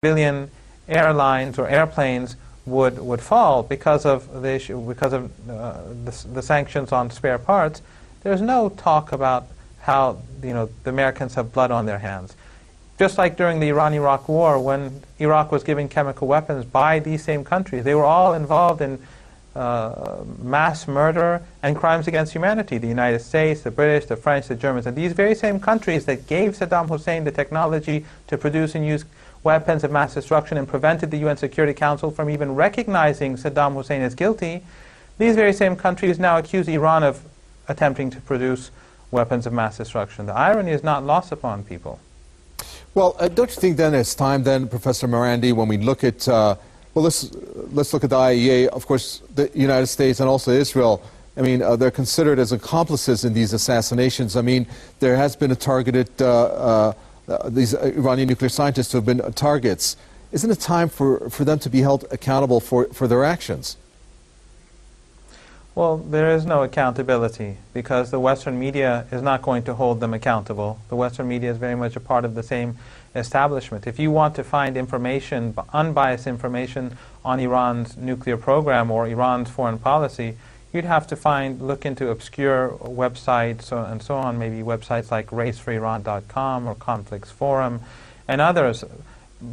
civilian airlines or airplanes would fall because of the issue, because of the sanctions on spare parts. There's no talk about how the Americans have blood on their hands. Just like during the Iran-Iraq war, when Iraq was given chemical weapons by these same countries, they were all involved in mass murder and crimes against humanity. The United States, the British, the French, the Germans, and these very same countries that gave Saddam Hussein the technology to produce and use weapons of mass destruction and prevented the UN Security Council from even recognizing Saddam Hussein as guilty, these very same countries now accuse Iran of attempting to produce weapons of mass destruction. The irony is not lost upon people. Well, don't you think then it's time then, Professor Marandi, when we look at, well, let's look at the IAEA, of course, the United States and also Israel. I mean, they're considered as accomplices in these assassinations. I mean, there has been a targeted, these Iranian nuclear scientists who have been targets. Isn't it time for them to be held accountable for their actions? Well, there is no accountability because the Western media is not going to hold them accountable. The Western media is very much a part of the same establishment. If you want to find information, unbiased information on Iran's nuclear program or Iran's foreign policy, you'd have to look into obscure websites and so on, maybe websites like raceforiran.com or Conflicts Forum and others.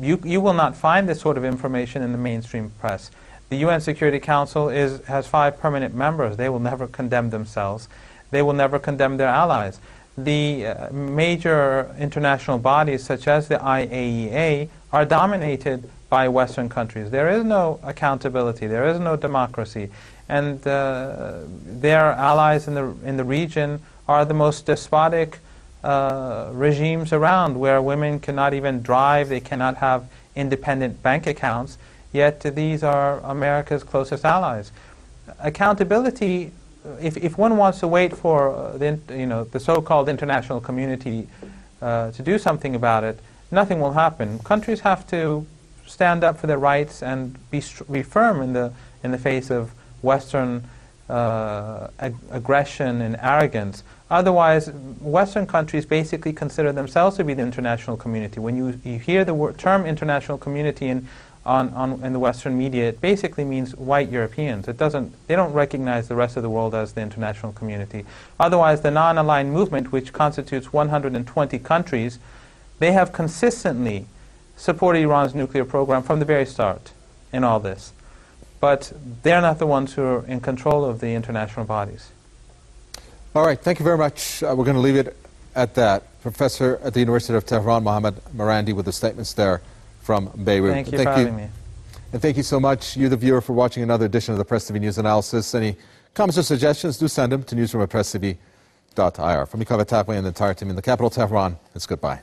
You will not find this sort of information in the mainstream press. The UN Security Council has 5 permanent members. They will never condemn themselves. They will never condemn their allies. The major international bodies, such as the IAEA, are dominated by Western countries. There is no accountability. There is no democracy. And their allies in the region are the most despotic regimes around, where women cannot even drive, they cannot have independent bank accounts. Yet these are America's closest allies. Accountability, if one wants to wait for the so-called international community to do something about it, nothing will happen. Countries have to stand up for their rights and be firm in the face of Western aggression and arrogance. Otherwise, Western countries basically consider themselves to be the international community. When you hear the term international community in the Western media, it basically means white Europeans. They don't recognize the rest of the world as the international community. Otherwise, the non-aligned movement, which constitutes 120 countries, they have consistently supported Iran's nuclear program from the very start in all this. But they're not the ones who are in control of the international bodies. All right, thank you very much. We're going to leave it at that. Professor at the University of Tehran, Mohammad Marandi, with the statements there from Beirut. Thank you for having me. And thank you so much, you the viewer, for watching another edition of the Press TV News Analysis. Any comments or suggestions, do send them to newsroom@presstv.ir. From me, Kaveh Taqwi, and the entire team in the capital, Tehran, it's goodbye.